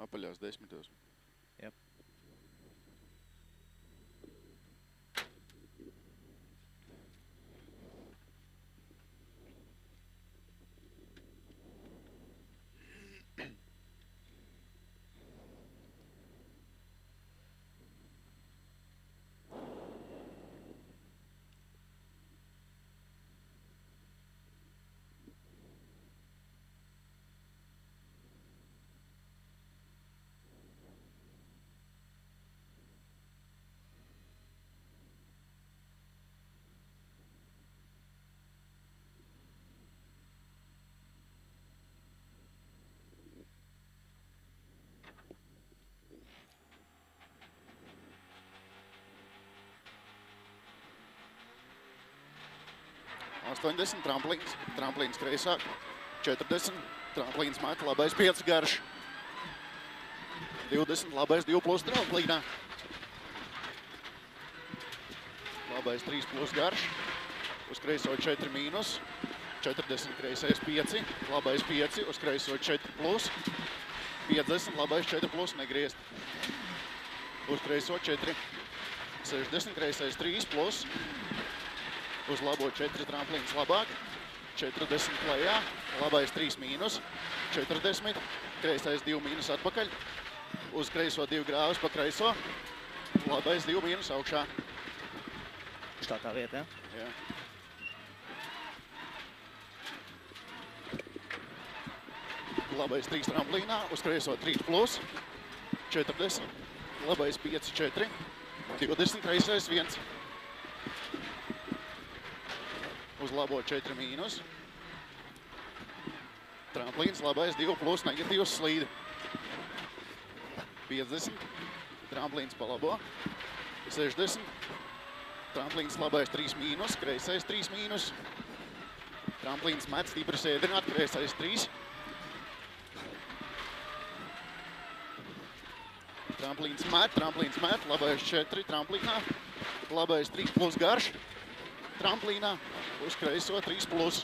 Apaļās 10. Jep. Tramplīns kreisāk, 40, tramplīns met, labais 5 garš, 20, labais 2 plus tramplīnā, labais 3 plus garš, uz kreiso 4 mīnus, 40, kreisais 5, labais 5, uz kreiso 4 plus, 50, labais 4 plus, negriezt, uz kreiso 4, 60, kreisais 3 plus, uz labo 4 tramplīns labāk, 40 klējā, labais 3 mīnus, 40, kreisais 2 mīnus atpakaļ, uz kreiso 2 grāvus pa kreiso, labais 2 mīnus augšā. Uz tā vieta, ja? Jā. Labais 3 tramplīnā, uz kreiso 3 plus, 40, labais 5, 4, 20, kreisais 1. Uz labo 4 mīnus. Tramplīns, labais 2 plus, negatīvs slīdi. 50. Tramplīns pa labo. 60. Tramplīns labais 3 mīnus, kreisais 3 mīnus. Tramplīns met stipri sēdināt, kreisais 3. Tramplīns met, labais 4 tramplīnā. Labais 3 plus garš. Tramplīnā, uz kreiso 3 plus,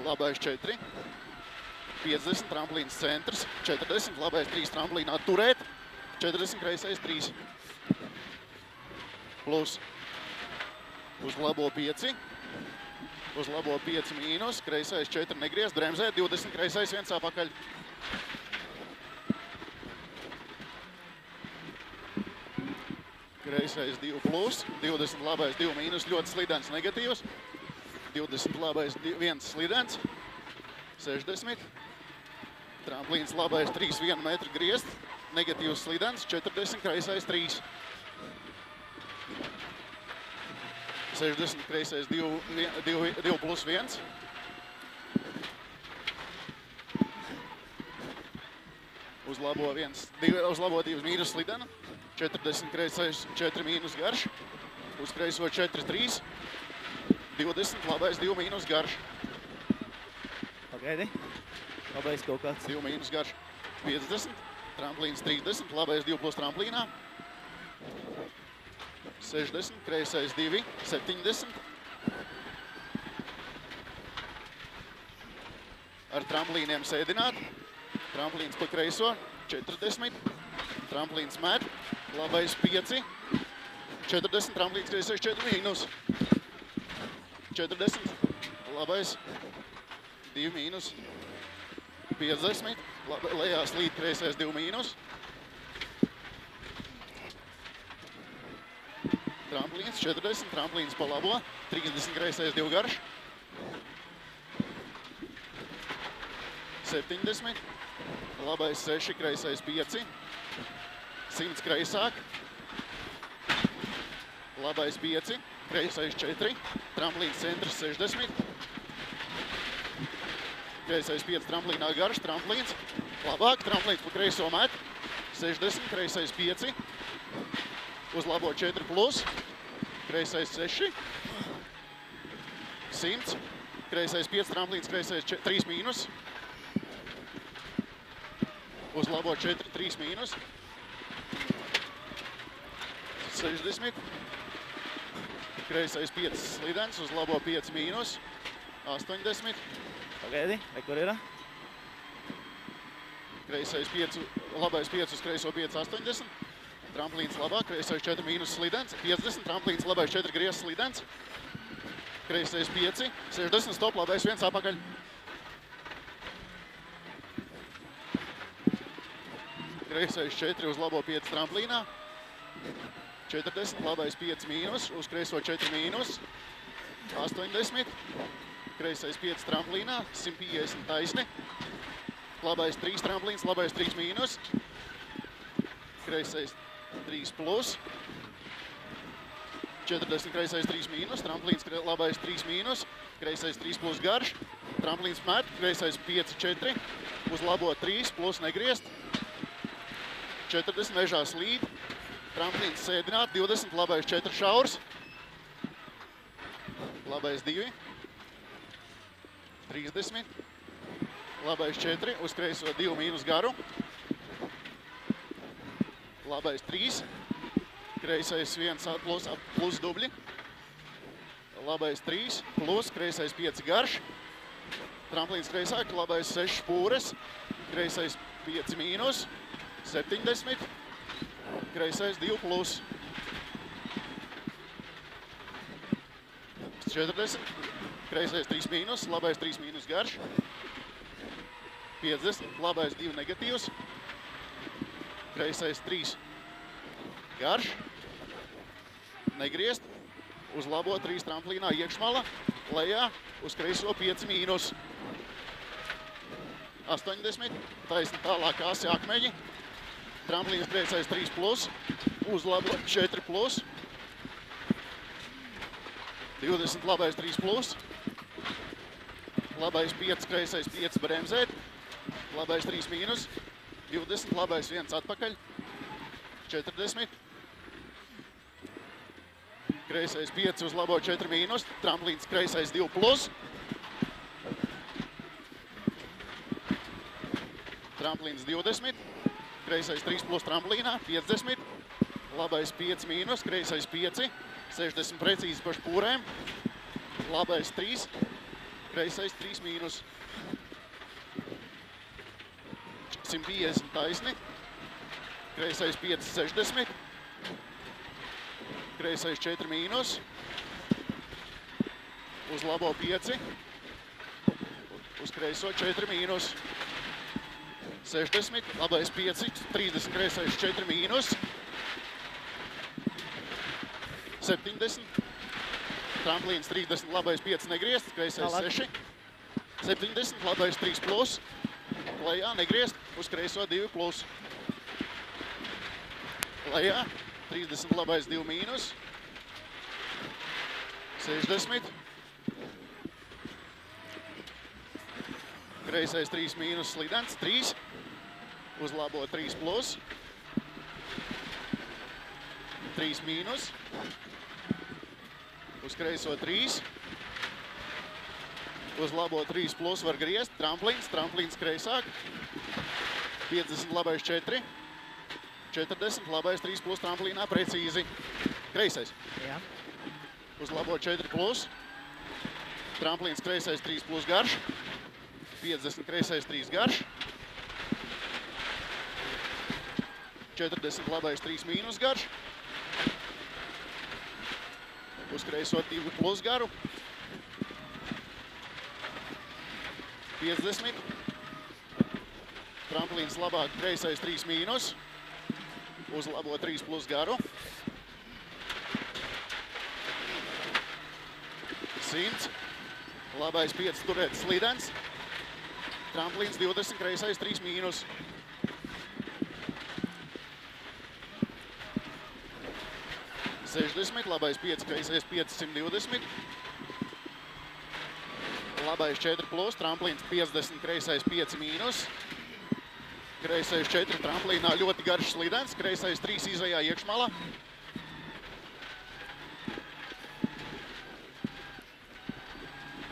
labais 4, 50, tramplīns centrs, 40, labais 3 tramplīnā turēt, 40, kreisais 3, plus, uz labo 5, uz labo 5 mīnus, kreisais 4 negriezt, bremzē, 20, kreisais 1 apakaļ. Kreisais 2 plus, 20 labais 2 mīnus, ļoti slidens negatīvs, 20 labais 1 slidens, 60, tramplīns labais 3 1 metru griezt, negatīvs slidens, 40, kreisais 3, 60, kreisais 2 plus 1, uz labo 2 mīnus slidena, 40, kreisais 4 mīnus garš, uz kreiso 4 3, 20, labais 2 mīnus garš. Pagaidi. Labais kaut kāds. 2 mīnus garš, 50, tramplīns 30, labais 2 plus tramplīnā, 60, kreisais 2, 70, ar tramplīniem sēdināt, tramplīns pa kreiso, 40, tramplīns met, labais 5, 40, tramplīns kreisais 4 mīnus, 40, labais 2 mīnus, 50, lejā slīd kreisais 2 mīnus, tramplīns 40, tramplīns pa labo, 30, kreisais 2 garš, 70, labais 6, kreisais 5, 100 kreisāk, labais 5, kreisais 4, tramplīns centrs 60, kreisais 5, tramplīnā garš, tramplīns, labāk, tramplīns pa kreiso met, 60, kreisais 5, uz labo 4 plus, kreisais 6, 100, kreisais 5, tramplīns, kreisais 3 mīnus, uz labo 4, 3 mīnus, 60, kreisais 5 slidens, uz labo 5 mīnus, 80, Pagaidi, kur ir? kreisais 5, labais 5 uz kreiso 5, 80. Tramplīns labā, kreisais 4 mīnus slidens, 50. Tramplīns labais 4 griezs slidens. Kreisais 5, 60, stop, labais 1 apakaļ. Kreisais 4 uz labo 5 tramplīnā. 40, labais 5 mīnus, uz kreiso 4 mīnus. 80. Kreisais 5 tramplīnā, 150 taisni. Labais 3 tramplīns, labais 3 mīnus. Kreisais 3 plus. 40 kreisais 3 mīnus, tramplīns labais 3 mīnus, kreisais 3 plus garš, tramplīns met, kreisais 5, 4, uz labo 3 plus negriezt, 40 mežā slīd, tramplīns sēdināt, 20, labais 4 šaurs, labais 2, 30, labais 4, uz kreiso 2 mīnus garu, labais 3, kreisais 1 plus dubļi, labais 3 plus, kreisais 5 garš, tramplīns kreisāk, labais 6 špūres, kreisais 5 mīnus, 70, kreisais 2 plus, 40, kreisais 3 mīnus, labais 3 mīnus garš, 50, labais 2 negatīvs, kreisais 3 garš, negriezt, uz labo 3 tramplīnā iekšmala, lejā, uz kreiso 5 mīnus. 80, taisni tālāk asi akmeņi, tramplīns kreisais 3 plus, uz labo 4 plus, 20 labais 3 plus, labais 5 kreisais 5 bremzēt, labais 3 mīnus, 20 labais 1 atpakaļ, 40, kreisais 5 uz labo 4 mīnus, tramplīns kreisais 2 plus, tramplīns 20, kreisais 3 plus tramplīnā, 50, labais 5 mīnus, kreisais 5, 60 precīzi pa špūrēm, labais 3, kreisais 3 mīnus, 150 taisni, kreisais 5, 60, kreisais 4 mīnus, uz labo 5, uz kreiso 4 mīnus, 60, labais 5, 30, kreisais 4 mīnus, 70, tramplīns 30, labais 5 negriezt, kreisais 6, 70, labais 3 plus, lejā negriezt, uz kreiso 2 plus, lejā, 30, labais 2 mīnus, 60, kreisais 3 mīnus slidens, 3, uz labo 3 plus, 3 mīnus, uz kreiso 3, uz labo 3 plus var griezt, tramplīns kreisāk, 50, labais 4, 40, labais 3 plus tramplīnā, precīzi. Kreisais. Jā. Uz labo 4 plus. Tramplīns kreisais 3 plus garš. 50, kreisais 3 garš. 40, labais 3 mīnus garš. Uz kreiso 2 plus garu. 50. Tramplīns labāk, kreisais 3 mīnus. Uz labo 3 plus garu. 100. Labais 5 turēt slidens. Tramplīns 20, kreisais 3 mīnus. 60, labais 5, kreisais 5, 120. Labais 4 plus, tramplīns 50, kreisais 5 mīnus. Kreisais 4 tramplīnā ļoti garš slidens, kreisais 3 izējā iekšmalā.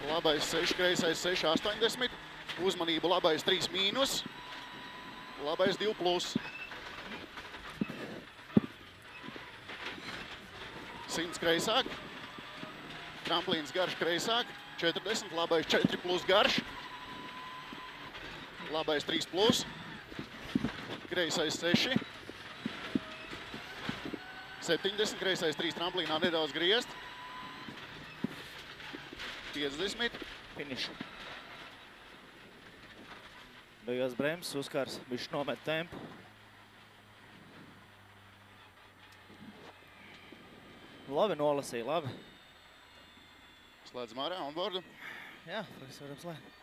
Labais 6, kreisais 6, 80. Uzmanību labais 3 mīnus, labais 2 plus. 100 kreisāk, tramplīns garš kreisāk, 40, labais 4 plus garš, labais 3 plus, kreisais 6. 70, kreisais 3 tramplīnā nedaudz griezt. 50. Finish. Beigās bremzes, uzkars, viņš nomet tempu. Labi nolasīja, labi. Slēdzam ārā onboardu. Jā, varam slēgt.